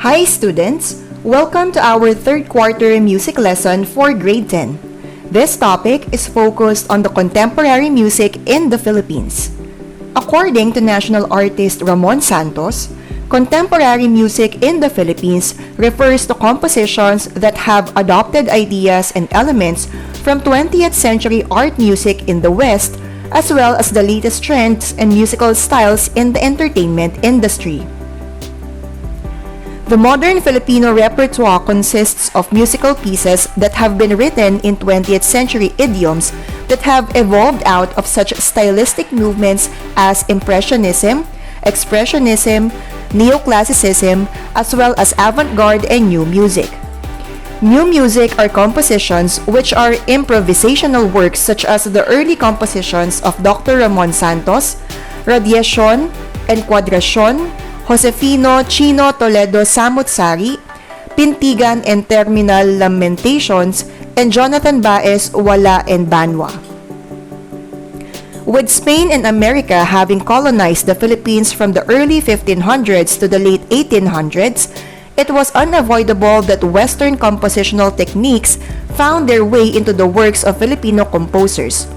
Hi students! Welcome to our third quarter music lesson for grade 10. This topic is focused on the contemporary music in the Philippines. According to national artist Ramon Santos, contemporary music in the Philippines refers to compositions that have adopted ideas and elements from 20th century art music in the West, as well as the latest trends and musical styles in the entertainment industry. The modern Filipino repertoire consists of musical pieces that have been written in 20th century idioms that have evolved out of such stylistic movements as Impressionism, Expressionism, Neoclassicism, as well as avant-garde and new music. New music are compositions which are improvisational works such as the early compositions of Dr. Ramon Santos, Radiacion, Encuadracion, Josefino Chino Toledo Samut-Sari, Pintigan and Terminal Lamentations, and Jonathan Baez Wala and Banwa. With Spain and America having colonized the Philippines from the early 1500s to the late 1800s, it was unavoidable that Western compositional techniques found their way into the works of Filipino composers.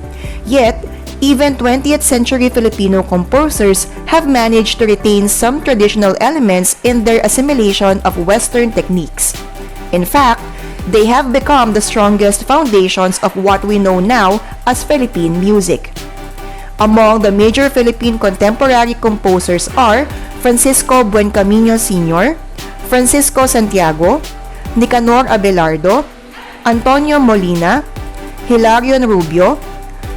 Yet, even 20th century Filipino composers have managed to retain some traditional elements in their assimilation of Western techniques. In fact, they have become the strongest foundations of what we know now as Philippine music. Among the major Philippine contemporary composers are Francisco Buencamino Sr., Francisco Santiago, Nicanor Abelardo, Antonio Molina, Hilarion Rubio,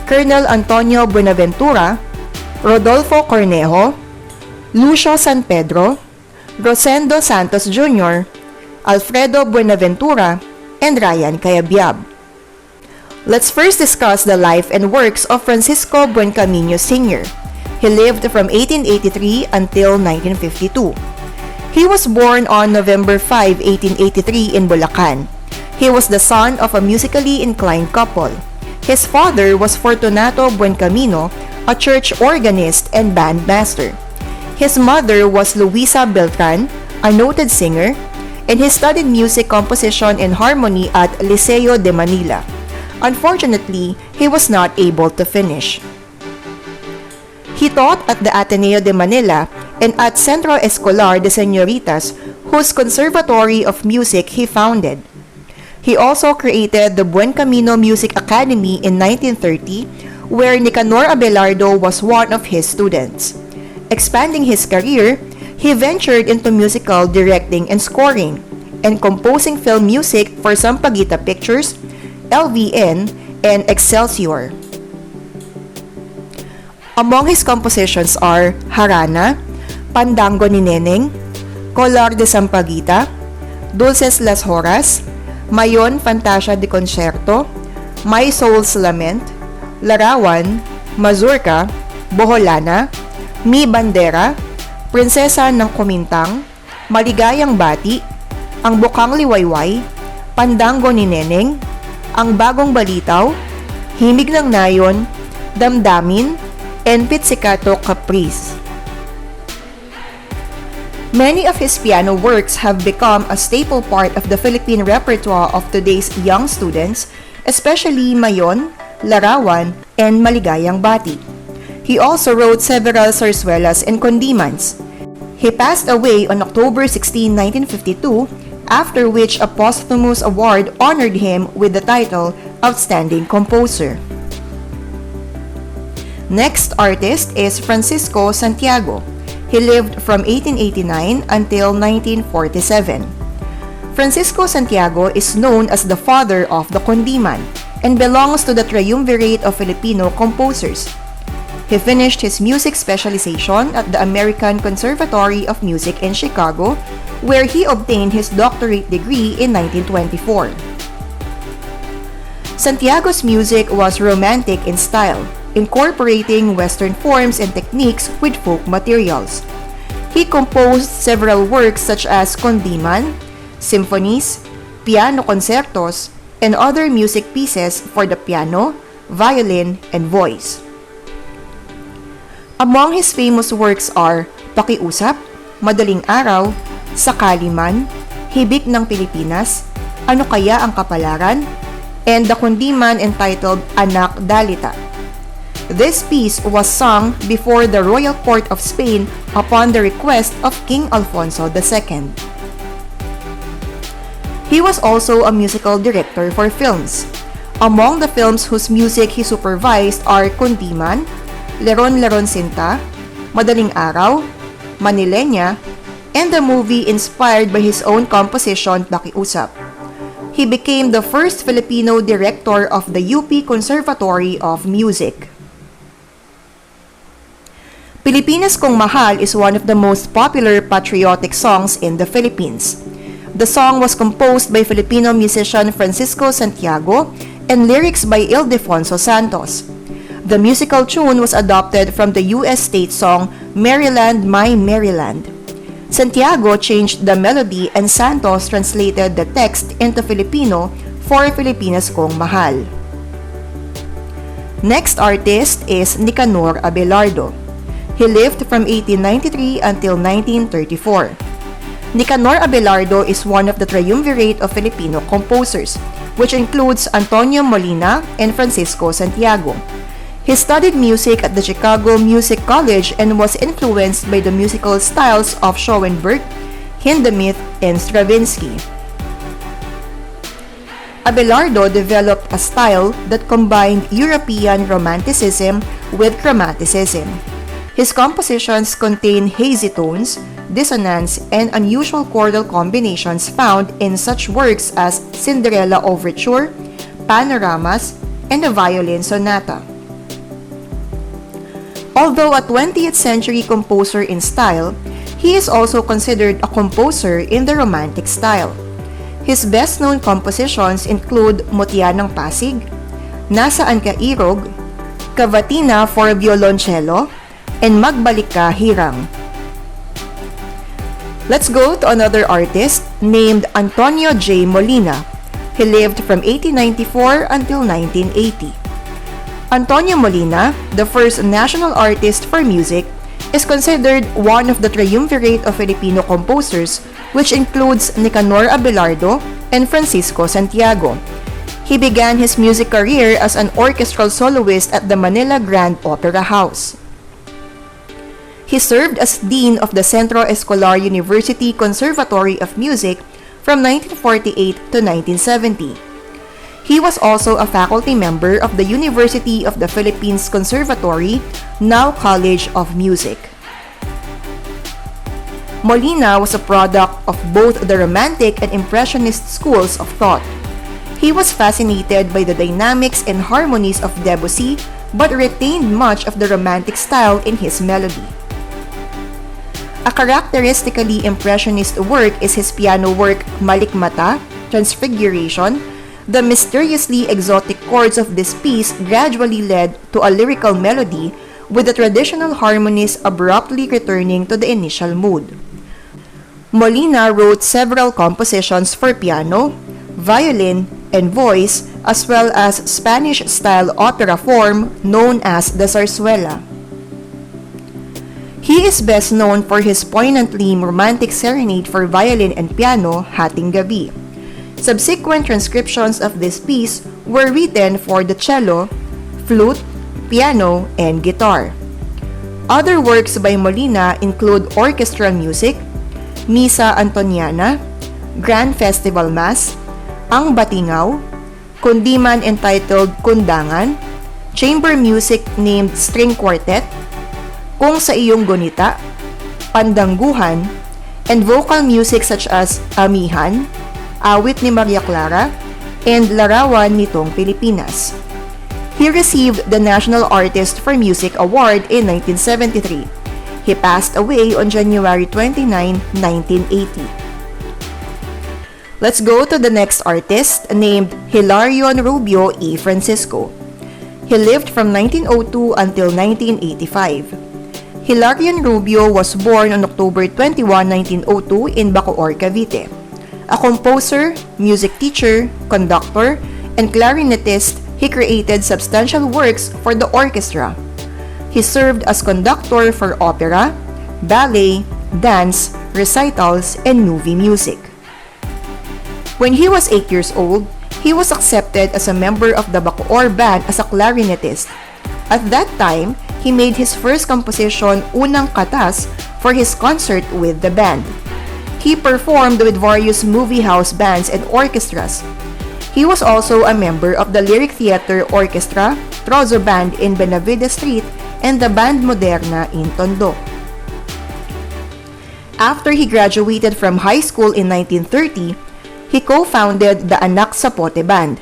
Colonel Antonio Buenaventura, Rodolfo Cornejo, Lucio San Pedro, Rosendo Santos Jr., Alfredo Buenaventura, and Cayabyab. Let's first discuss the life and works of Francisco Buencamino Sr. He lived from 1883 until 1952. He was born on November 5, 1883 in Bulacan. He was the son of a musically inclined couple. His father was Fortunato Buencamino, a church organist and bandmaster. His mother was Luisa Beltran, a noted singer, and he studied music composition and harmony at Liceo de Manila. Unfortunately, he was not able to finish. He taught at the Ateneo de Manila and at Centro Escolar de Señoritas, whose Conservatory of Music he founded. He also created the Buencamino Music Academy in 1930, where Nicanor Abelardo was one of his students. Expanding his career, he ventured into musical directing and scoring, and composing film music for Sampaguita Pictures, LVN, and Excelsior. Among his compositions are Harana, Pandango ni Neneng, Color de Sampaguita, Dulces las Horas, Mayon Fantasia de Concerto, My Soul's Lament, Larawan, Mazurka, Boholana, Mi Bandera, Prinsesa ng Kumintang, Maligayang Bati, Ang Bukang Liwayway, Pandango ni Neneng, Ang Bagong Balitaw, Himig ng Nayon, Damdamin, and Pizzicato Caprice. Many of his piano works have become a staple part of the Philippine repertoire of today's young students, especially Mayon, Larawan, and Maligayang Bati. He also wrote several zarzuelas and condiments. He passed away on October 16, 1952, after which a posthumous award honored him with the title Outstanding Composer. Next artist is Francisco Santiago. He lived from 1889 until 1947. Francisco Santiago is known as the father of the condiman and belongs to the Triumvirate of Filipino composers. He finished his music specialization at the American Conservatory of Music in Chicago, where he obtained his doctorate degree in 1924. Santiago's music was romantic in style, incorporating Western forms and techniques with folk materials. He composed several works such as condiman, symphonies, piano concertos, and other music pieces for the piano, violin, and voice. Among his famous works are Pakiusap, Madaling Araw, Sakali Man, Hibik ng Pilipinas, Ano Kaya ang Kapalaran, and the kundiman entitled Anak Dalita. This piece was sung before the royal court of Spain upon the request of King Alfonso II. He was also a musical director for films. Among the films whose music he supervised are Kundiman, Leron Leron Sinta, Madaling Araw, Manilenya, and the movie inspired by his own composition, Pakiusap. He became the first Filipino director of the UP Conservatory of Music. Pilipinas Kong Mahal is one of the most popular patriotic songs in the Philippines. The song was composed by Filipino musician Francisco Santiago and lyrics by Ildefonso Santos. The musical tune was adopted from the U.S. state song Maryland, My Maryland. Santiago changed the melody and Santos translated the text into Filipino for Pilipinas Kong Mahal. Next artist is Nicanor Abelardo. He lived from 1893 until 1934. Nicanor Abelardo is one of the Triumvirate of Filipino composers, which includes Antonio Molina and Francisco Santiago. He studied music at the Chicago Music College and was influenced by the musical styles of Schoenberg, Hindemith, and Stravinsky. Abelardo developed a style that combined European Romanticism with Chromaticism. His compositions contain hazy tones, dissonance, and unusual chordal combinations found in such works as Cinderella Overture, Panoramas, and the Violin Sonata. Although a 20th century composer in style, he is also considered a composer in the Romantic style. His best-known compositions include Mutya ng Pasig, Nasaan Ka Irog, Cavatina for Violoncello, and Magbalik Ka Hirang. Let's go to another artist named Antonio J. Molina. He lived from 1894 until 1980. Antonio Molina, the first national artist for music, is considered one of the Triumvirate of Filipino composers, which includes Nicanor Abelardo and Francisco Santiago. He began his music career as an orchestral soloist at the Manila Grand Opera House. He served as Dean of the Centro Escolar University Conservatory of Music from 1948 to 1970. He was also a faculty member of the University of the Philippines Conservatory, now College of Music. Molina was a product of both the Romantic and Impressionist schools of thought. He was fascinated by the dynamics and harmonies of Debussy, but retained much of the Romantic style in his melody. A characteristically Impressionist work is his piano work Malikmata, Transfiguration. The mysteriously exotic chords of this piece gradually led to a lyrical melody, with the traditional harmonies abruptly returning to the initial mood. Molina wrote several compositions for piano, violin, and voice, as well as Spanish-style opera form known as the zarzuela. He is best known for his poignantly romantic serenade for violin and piano, Hating Gabi. Subsequent transcriptions of this piece were written for the cello, flute, piano, and guitar. Other works by Molina include orchestral music, Misa Antoniana, Grand Festival Mass, Ang Batingaw, kundiman entitled Kundangan, chamber music named String Quartet, Kung Sa Iyong Gunita, Pandangguhan, and vocal music such as Amihan, Awit ni Maria Clara, and Larawan nitong Pilipinas. He received the National Artist for Music Award in 1973. He passed away on January 29, 1980. Let's go to the next artist named Hilarion Rubio E. Francisco. He lived from 1902 until 1985. Hilarion Rubio was born on October 21, 1902 in Bacoor, Cavite. A composer, music teacher, conductor, and clarinetist, he created substantial works for the orchestra. He served as conductor for opera, ballet, dance, recitals, and movie music. When he was 8 years old, he was accepted as a member of the Bacoor Band as a clarinetist. At that time, he made his first composition, Unang Katas, for his concert with the band. He performed with various movie house bands and orchestras. He was also a member of the Lyric Theater Orchestra, Trozo Band in Benavides Street, and the Band Moderna in Tondo. After he graduated from high school in 1930, he co-founded the Anak Sapote Band.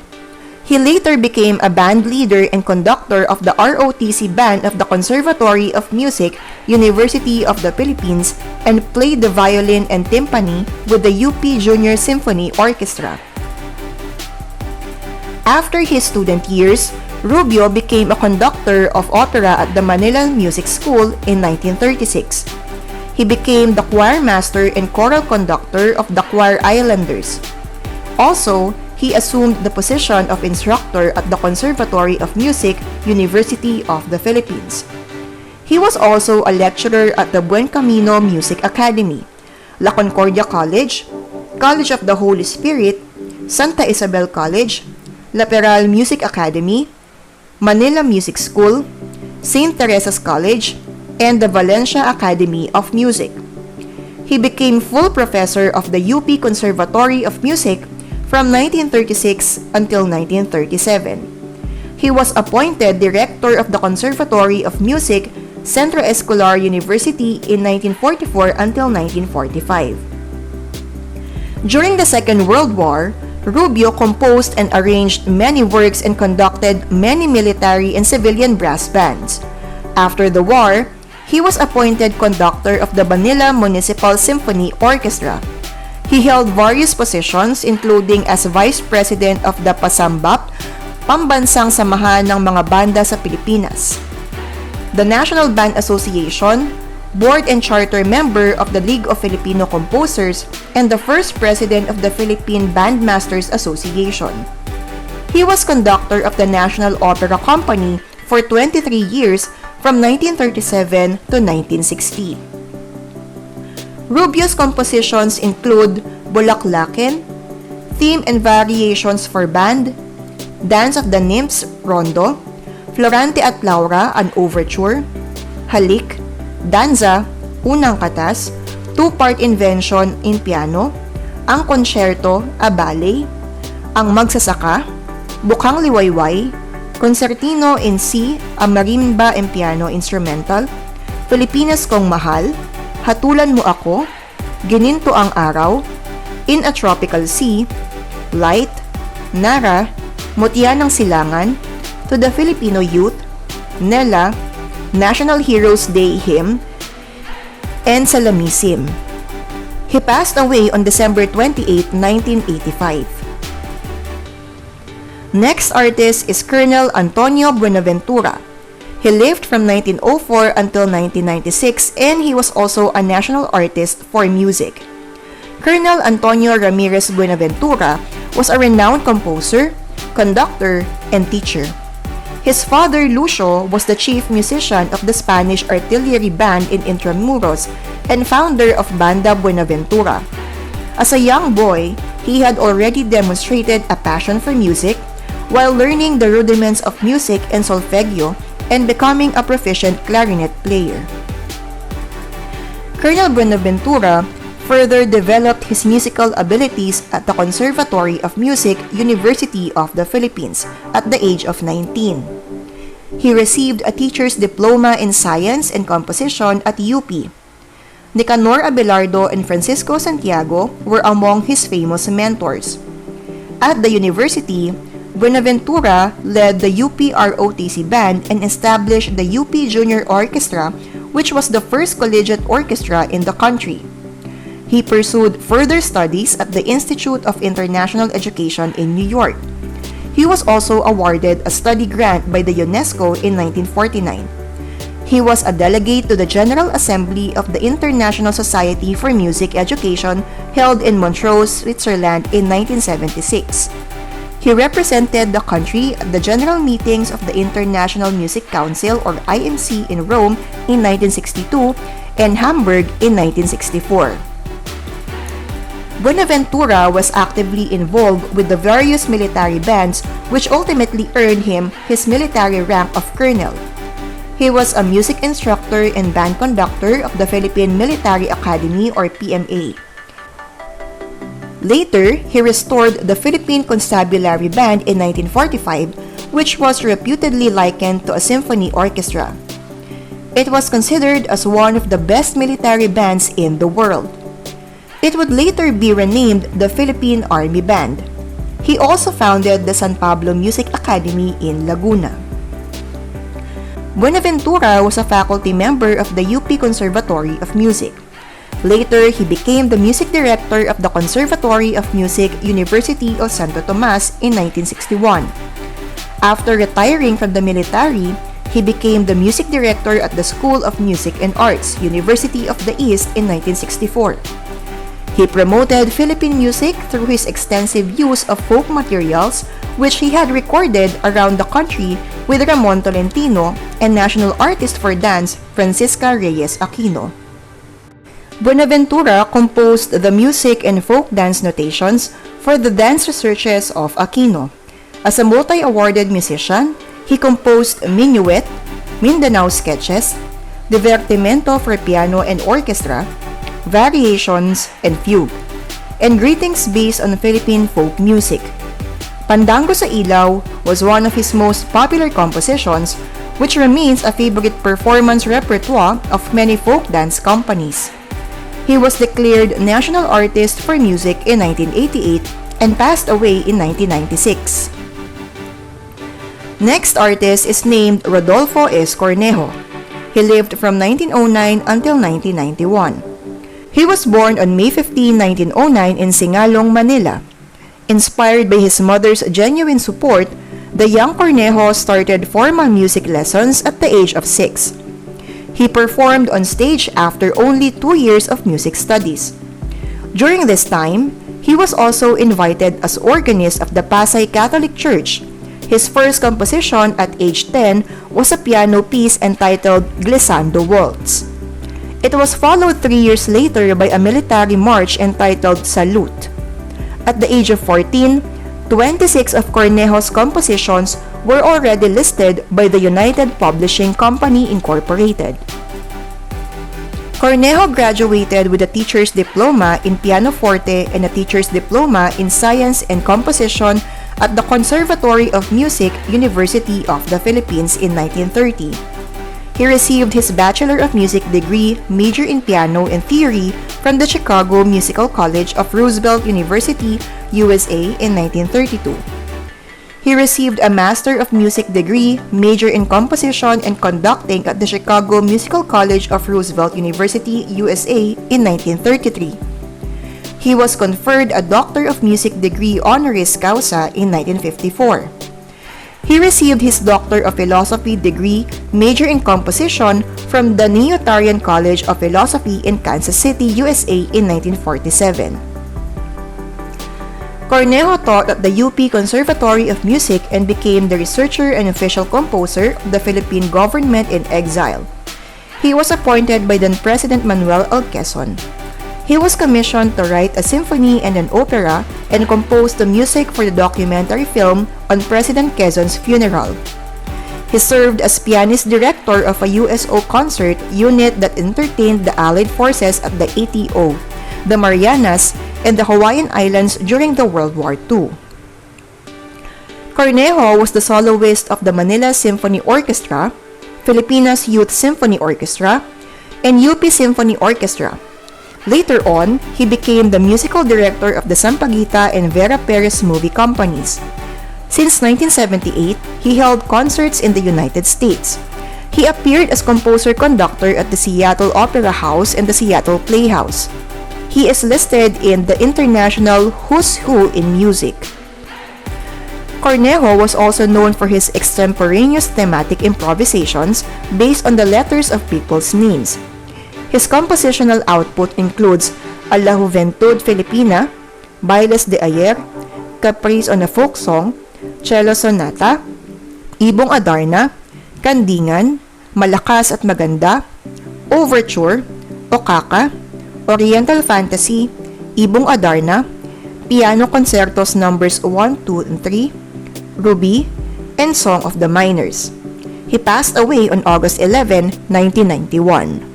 He later became a band leader and conductor of the ROTC Band of the Conservatory of Music, University of the Philippines, and played the violin and timpani with the UP Junior Symphony Orchestra. After his student years, Rubio became a conductor of opera at the Manila Music School in 1936. He became the choir master and choral conductor of the Choir Islanders. Also, he assumed the position of instructor at the Conservatory of Music, University of the Philippines. He was also a lecturer at the Buencamino Music Academy, La Concordia College, College of the Holy Spirit, Santa Isabel College, La Peral Music Academy, Manila Music School, St. Teresa's College, and the Valencia Academy of Music. He became full professor of the UP Conservatory of Music from 1936 until 1937. He was appointed director of the Conservatory of Music, Centro Escolar University in 1944 until 1945. During the Second World War, Rubio composed and arranged many works and conducted many military and civilian brass bands. After the war, he was appointed conductor of the Manila Municipal Symphony Orchestra. He held various positions including as Vice President of the PASAMBAP, Pambansang Samahan ng Mga Banda sa Pilipinas, the National Band Association, Board and Charter Member of the League of Filipino Composers, and the first President of the Philippine Bandmasters Association. He was conductor of the National Opera Company for 23 years from 1937 to 1960. Rubio's compositions include Bulaklakin, Theme and Variations for Band, Dance of the Nymphs, Rondo, Florante at Laura, an Overture, Halik, Danza, Unang Katas, Two-Part Invention in Piano, Ang Concerto, a Ballet, Ang Magsasaka, Bukang Liwayway, Concertino in C, a Marimba and Piano Instrumental, Pilipinas Kong Mahal, Hatulan Mo Ako, Gininto ang Araw, In a Tropical Sea, Light, Nara, Mutya ng Silangan, To the Filipino Youth, Nela, National Heroes Day Hymn, and Salamisim. He passed away on December 28, 1985. Next artist is Colonel Antonio Buenaventura. He lived from 1904 until 1996 and he was also a national artist for music. Colonel Antonio Ramirez Buenaventura was a renowned composer, conductor, and teacher. His father, Lucio, was the chief musician of the Spanish Artillery Band in Intramuros and founder of Banda Buenaventura. As a young boy, he had already demonstrated a passion for music while learning the rudiments of music and solfeggio and becoming a proficient clarinet player. Colonel Buenaventura further developed his musical abilities at the Conservatory of Music, University of the Philippines at the age of 19. He received a teacher's diploma in science and composition at UP. Nicanor Abelardo and Francisco Santiago were among his famous mentors. At the university, Buenaventura led the UP ROTC Band and established the UP Junior Orchestra, which was the first collegiate orchestra in the country. He pursued further studies at the Institute of International Education in New York. He was also awarded a study grant by the UNESCO in 1949. He was a delegate to the General Assembly of the International Society for Music Education held in Montreux, Switzerland in 1976. He represented the country at the general meetings of the International Music Council or IMC in Rome in 1962 and Hamburg in 1964. Buenaventura was actively involved with the various military bands which ultimately earned him his military rank of colonel. He was a music instructor and band conductor of the Philippine Military Academy or PMA. Later, he restored the Philippine Constabulary Band in 1945, which was reputedly likened to a symphony orchestra. It was considered as one of the best military bands in the world. It would later be renamed the Philippine Army Band. He also founded the San Pablo Music Academy in Laguna. Buenaventura was a faculty member of the UP Conservatory of Music. Later, he became the music director of the Conservatory of Music, University of Santo Tomas in 1961. After retiring from the military, he became the music director at the School of Music and Arts, University of the East in 1964. He promoted Philippine music through his extensive use of folk materials, which he had recorded around the country with Ramon Tolentino and national artist for dance Francisca Reyes Aquino. Buenaventura composed the music and folk dance notations for the dance researches of Aquino. As a multi-awarded musician, he composed Minuet, Mindanao Sketches, Divertimento for piano and orchestra, Variations, and Fugue, and greetings based on Philippine folk music. Pandango sa Ilaw was one of his most popular compositions, which remains a favorite performance repertoire of many folk dance companies. He was declared National Artist for Music in 1988 and passed away in 1996. Next artist is named Rodolfo Cornejo. He lived from 1909 until 1991. He was born on May 15, 1909 in Singalong, Manila. Inspired by his mother's genuine support, the young Cornejo started formal music lessons at the age of 6. He performed on stage after only 2 years of music studies. During this time, he was also invited as organist of the Pasay Catholic Church. His first composition at age 10 was a piano piece entitled Glissando Waltz. It was followed 3 years later by a military march entitled Salute. At the age of 14, 26 of Cornejo's compositions were already listed by the United Publishing Company Incorporated. Cornejo graduated with a teacher's diploma in pianoforte and a teacher's diploma in science and composition at the Conservatory of Music, University of the Philippines in 1930. He received his Bachelor of Music degree, major in piano and theory from the Chicago Musical College of Roosevelt University, USA in 1932. He received a Master of Music degree, major in composition and conducting at the Chicago Musical College of Roosevelt University, USA in 1933. He was conferred a Doctor of Music degree honoris causa in 1954. He received his Doctor of Philosophy degree, major in composition from the Neo-Tarian College of Philosophy in Kansas City, USA in 1947. Cornejo taught at the UP Conservatory of Music and became the researcher and official composer of the Philippine government in exile. He was appointed by then President Manuel L. Quezon. He was commissioned to write a symphony and an opera and composed the music for the documentary film on President Quezon's funeral. He served as pianist director of a USO concert unit that entertained the Allied forces at the ATO, the Marianas, and the Hawaiian Islands during the World War II. Cornejo was the soloist of the Manila Symphony Orchestra, Filipinas Youth Symphony Orchestra, and UP Symphony Orchestra. Later on, he became the musical director of the Sampaguita and Vera Perez movie companies. Since 1978, he held concerts in the United States. He appeared as composer-conductor at the Seattle Opera House and the Seattle Playhouse. He is listed in the International Who's Who in Music. Cornejo was also known for his extemporaneous thematic improvisations based on the letters of people's names. His compositional output includes A la Juventud Filipina, Bailes de Ayer, Caprice on a Folk Song, Cello Sonata, Ibong Adarna, Kandingan, Malakas at Maganda, Overture, Okaka, Oriental Fantasy, Ibong Adarna, Piano Concertos Numbers 1, 2, and 3, Ruby, and Song of the Miners. He passed away on August 11, 1991.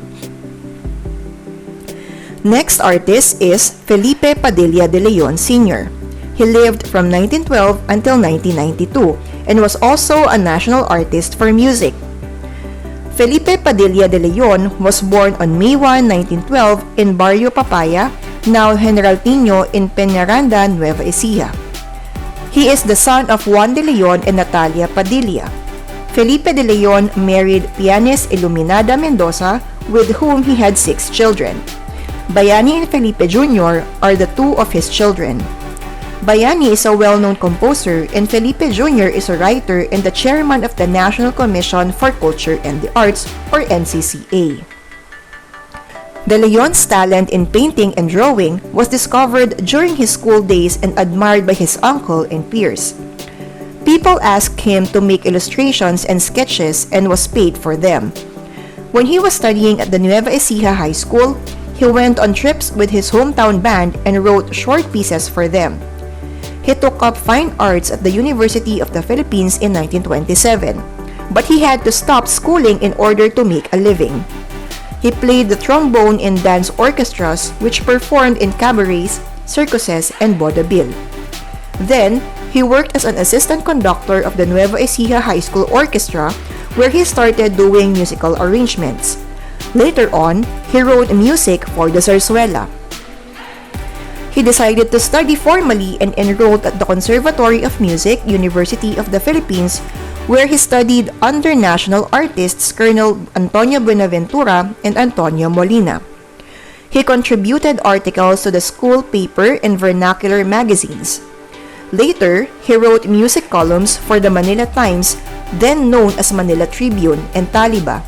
Next artist is Felipe Padilla de Leon Sr. He lived from 1912 until 1992 and was also a national artist for music. Felipe Padilla de Leon was born on May 1, 1912 in Barrio Papaya, now General Tino in Peñaranda, Nueva Ecija. He is the son of Juan de Leon and Natalia Padilla. Felipe de Leon married pianist Iluminada Mendoza, with whom he had 6 children. Bayani and Felipe Jr. are the 2 of his children. Bayani is a well-known composer and Felipe Jr. is a writer and the chairman of the National Commission for Culture and the Arts, or NCCA. De Leon's talent in painting and drawing was discovered during his school days and admired by his uncle and peers. People asked him to make illustrations and sketches and was paid for them. When he was studying at the Nueva Ecija High School, he went on trips with his hometown band and wrote short pieces for them. He took up fine arts at the University of the Philippines in 1927, but he had to stop schooling in order to make a living. He played the trombone in dance orchestras which performed in cabarets, circuses, and vaudeville. Then, he worked as an assistant conductor of the Nueva Ecija High School Orchestra, where he started doing musical arrangements. Later on, he wrote music for the zarzuela. He decided to study formally and enrolled at the Conservatory of Music, University of the Philippines, where he studied under national artists Colonel Antonio Buenaventura and Antonio Molina. He contributed articles to the school paper and vernacular magazines. Later, he wrote music columns for the Manila Times, then known as Manila Tribune, and Taliba.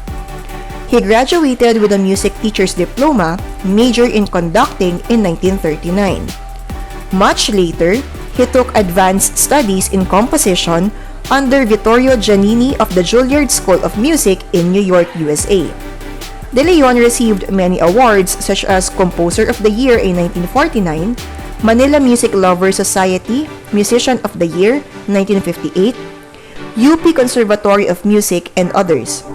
He graduated with a music teacher's diploma, major in conducting in 1939. Much later, he took advanced studies in composition under Vittorio Giannini of the Juilliard School of Music in New York, USA. De Leon received many awards such as Composer of the Year in 1949, Manila Music Lovers Society Musician of the Year 1958, UP Conservatory of Music, and others.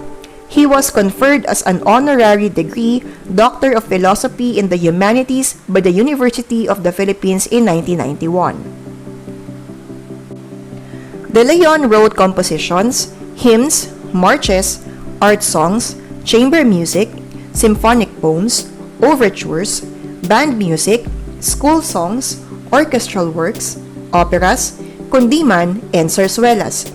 He was conferred as an honorary degree Doctor of Philosophy in the Humanities by the University of the Philippines in 1991. De Leon wrote compositions, hymns, marches, art songs, chamber music, symphonic poems, overtures, band music, school songs, orchestral works, operas, kundiman, and zarzuelas.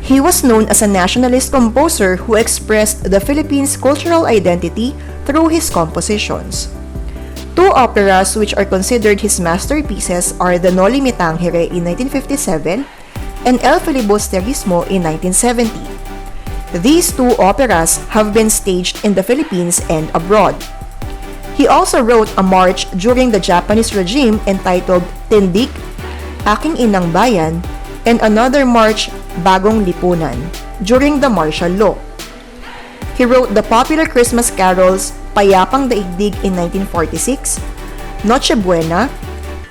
He was known as a nationalist composer who expressed the Philippines' cultural identity through his compositions. 2 operas which are considered his masterpieces are the Noli Me Tangere in 1957 and El Filibusterismo in 1970. These 2 operas have been staged in the Philippines and abroad. He also wrote a march during the Japanese regime entitled Tindik, Aking Inang Bayan, and another march, Bagong Lipunan, during the martial law. He wrote the popular Christmas carols Payapang Daigdig in 1946, Noche Buena,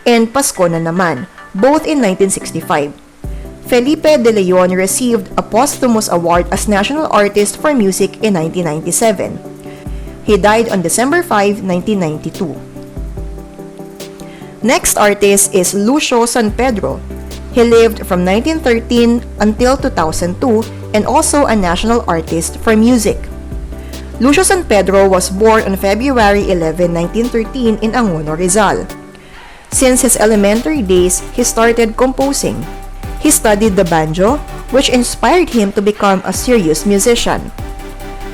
and Pasko na Naman, both in 1965. Felipe de Leon received a posthumous award as National Artist for Music in 1997. He died on December 5, 1992. Next artist is Lucio San Pedro. He lived from 1913 until 2002 and also a national artist for music. Lucio San Pedro was born on February 11, 1913 in Angono, Rizal. Since his elementary days, he started composing. He studied the banjo, which inspired him to become a serious musician.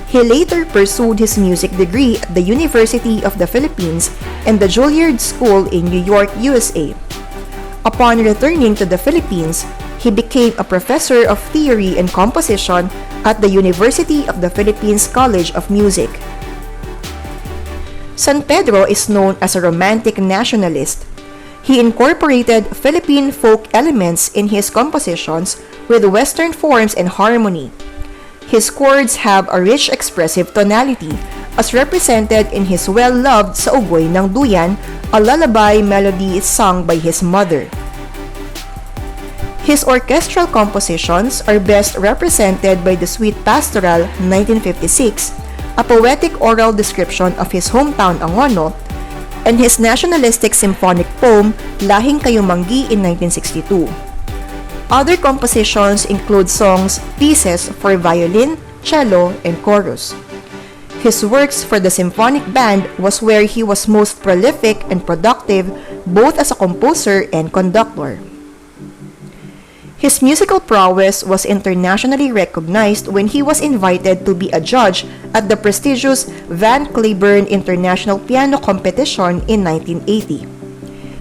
He later pursued his music degree at the University of the Philippines and the Juilliard School in New York, USA. Upon returning to the Philippines, he became a professor of theory and composition at the University of the Philippines College of Music. San Pedro is known as a romantic nationalist. He incorporated Philippine folk elements in his compositions with Western forms and harmony. His chords have a rich expressive tonality, as represented in his well-loved Sa Ugoy ng Duyan, a lullaby melody sung by his mother. His orchestral compositions are best represented by the Suite Pastoral 1956, a poetic oral description of his hometown Angono, and his nationalistic symphonic poem Lahing Kayumanggi in 1962. Other compositions include songs, pieces for violin, cello, and chorus. His works for the symphonic band was where he was most prolific and productive both as a composer and conductor. His musical prowess was internationally recognized when he was invited to be a judge at the prestigious Van Cliburn International Piano Competition in 1980.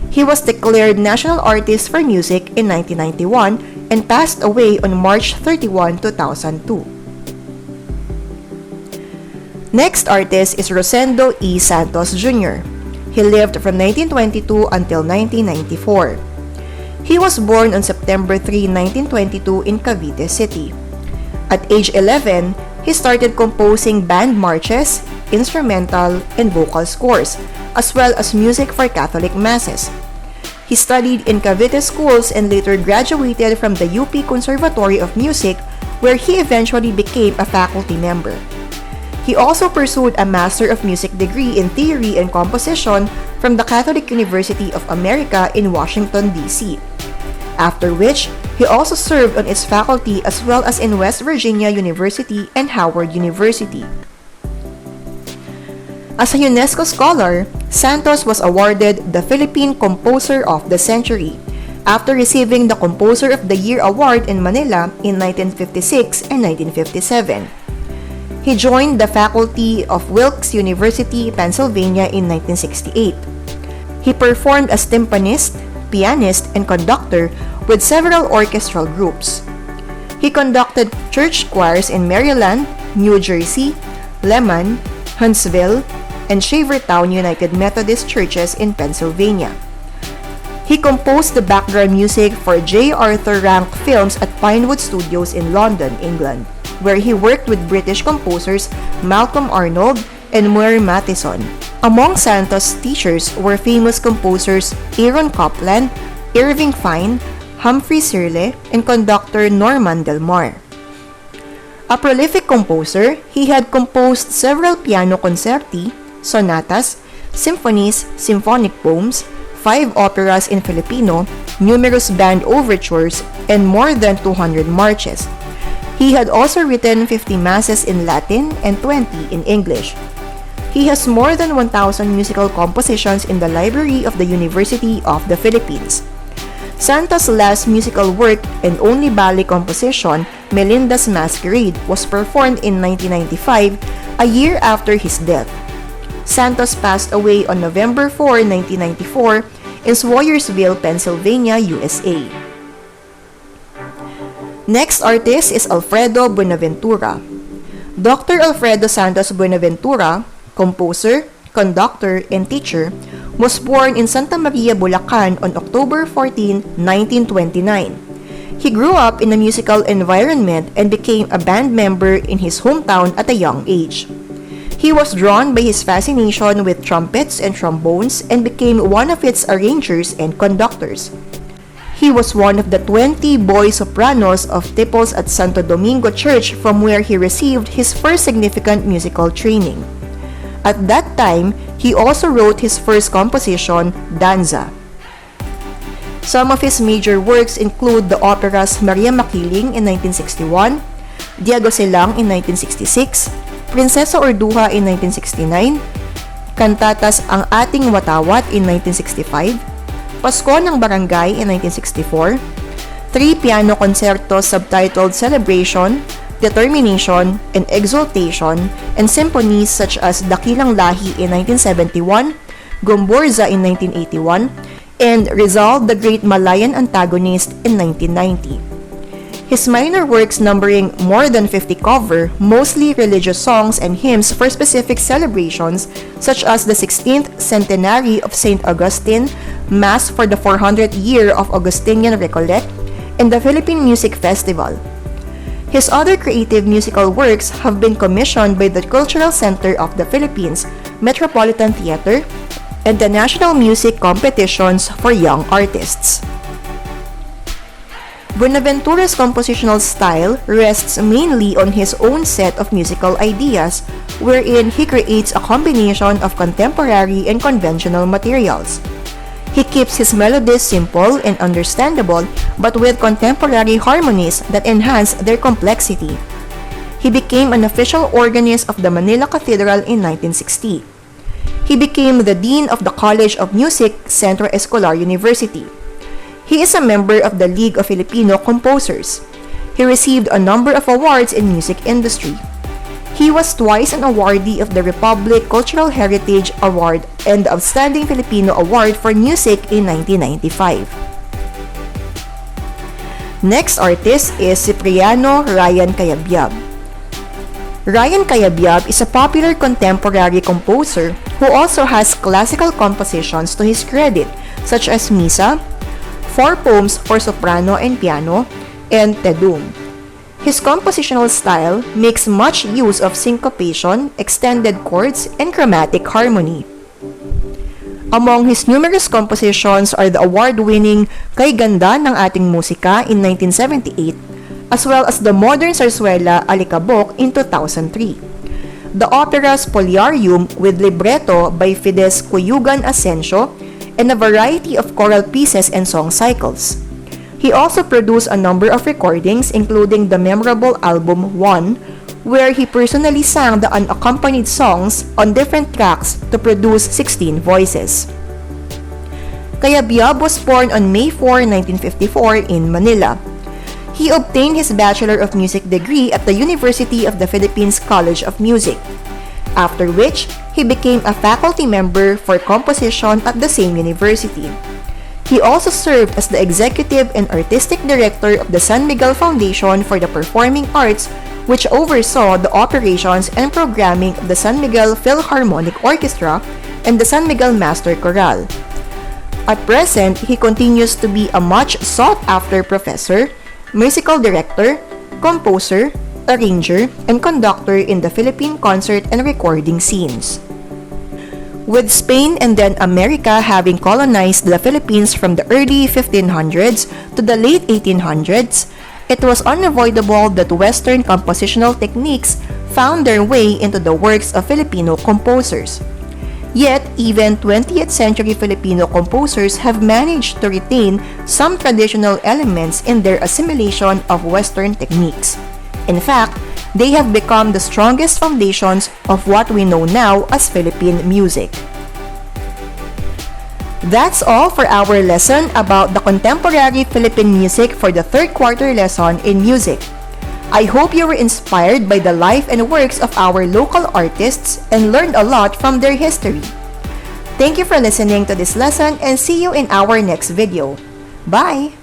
He was declared National Artist for Music in 1991 and passed away on March 31, 2002. Next artist is Rosendo E. Santos Jr. He lived from 1922 until 1994. He was born on September 3, 1922 in Cavite City. At age 11, he started composing band marches, instrumental, and vocal scores, as well as music for Catholic masses. He studied in Cavite schools and later graduated from the UP Conservatory of Music, where he eventually became a faculty member. He also pursued a Master of Music degree in Theory and Composition from the Catholic University of America in Washington, D.C., after which he also served on its faculty as well as in West Virginia University and Howard University. As a UNESCO scholar, Santos was awarded the Philippine Composer of the Century after receiving the Composer of the Year award in Manila in 1956 and 1957. He joined the faculty of Wilkes University, Pennsylvania in 1968. He performed as timpanist, pianist, and conductor with several orchestral groups. He conducted church choirs in Maryland, New Jersey, Lehman, Huntsville, and Shavertown United Methodist Churches in Pennsylvania. He composed the background music for J. Arthur Rank films at Pinewood Studios in London, England, where he worked with British composers Malcolm Arnold and Muir Matheson. Among Santos' teachers were famous composers Aaron Copland, Irving Fine, Humphrey Sirle, and conductor Norman Del Mar. A prolific composer, he had composed several piano concerti, sonatas, symphonies, symphonic poems, 5 operas in Filipino, numerous band overtures, and more than 200 marches. He had also written 50 masses in Latin and 20 in English. He has more than 1,000 musical compositions in the library of the University of the Philippines. Santos' last musical work and only ballet composition, Melinda's Masquerade, was performed in 1995, a year after his death. Santos passed away on November 4, 1994, in Swoyersville, Pennsylvania, USA. Next artist is Alfredo Buenaventura. Dr. Alfredo Santos Buenaventura, composer, conductor, and teacher, was born in Santa Maria, Bulacan on October 14, 1929. He grew up in a musical environment and became a band member in his hometown at a young age. He was drawn by his fascination with trumpets and trombones and became one of its arrangers and conductors. He was one of the 20 boy sopranos of Tipples at Santo Domingo Church, from where he received his first significant musical training. At that time, he also wrote his first composition, Danza. Some of his major works include the operas Maria Makiling in 1961, Diego Silang in 1966, Prinsesa Orduha in 1969, kantatas Ang Ating Watawat in 1965, Pasko ng Barangay in 1964, 3 piano concertos subtitled Celebration, Determination, and Exultation, and symphonies such as Dakilang Lahi in 1971, Gomborza in 1981, and Rizal the Great Malayan Antagonist in 1990. His minor works, numbering more than 50 cover mostly religious songs and hymns for specific celebrations such as the 16th centenary of St. Augustine, Mass for the 400th year of Augustinian Recollect, and the Philippine Music Festival. His other creative musical works have been commissioned by the Cultural Center of the Philippines, Metropolitan Theater, and the national music competitions for young artists. Buenaventura's compositional style rests mainly on his own set of musical ideas, wherein he creates a combination of contemporary and conventional materials. He keeps his melodies simple and understandable, but with contemporary harmonies that enhance their complexity. He became an official organist of the Manila Cathedral in 1960. He became the Dean of the College of Music, Centro Escolar University. He is a member of the League of Filipino Composers. He received a number of awards in music industry. He was twice an awardee of the Republic Cultural Heritage Award and the Outstanding Filipino Award for Music in 1995. Next artist is Cipriano Ryan Cayabyab. Ryan Cayabyab is a popular contemporary composer who also has classical compositions to his credit, such as Misa, 4 poems for soprano and piano, and Te Deum. His compositional style makes much use of syncopation, extended chords, and chromatic harmony. Among his numerous compositions are the award-winning Kay Ganda ng Ating Musika in 1978, as well as the modern zarzuela Alikabok in 2003. The operas Poliarium with libretto by Fides Cuyugan Asensio, and a variety of choral pieces and song cycles. He also produced a number of recordings, including the memorable album 1, where he personally sang the unaccompanied songs on different tracks to produce 16 voices. Cayabyab was born on May 4, 1954 in Manila. He obtained his Bachelor of Music degree at the University of the Philippines College of Music, after which he became a faculty member for composition at the same university. He also served as the executive and artistic director of the San Miguel Foundation for the Performing Arts, which oversaw the operations and programming of the San Miguel Philharmonic Orchestra and the San Miguel Master Chorale. At present, he continues to be a much sought-after professor, musical director, composer, arranger, and conductor in the Philippine concert and recording scenes. With Spain and then America having colonized the Philippines from the early 1500s to the late 1800s, it was unavoidable that Western compositional techniques found their way into the works of Filipino composers. Yet, even 20th century Filipino composers have managed to retain some traditional elements in their assimilation of Western techniques. In fact, they have become the strongest foundations of what we know now as Philippine music. That's all for our lesson about the contemporary Philippine music for the third quarter lesson in music. I hope you were inspired by the life and works of our local artists and learned a lot from their history. Thank you for listening to this lesson and see you in our next video. Bye!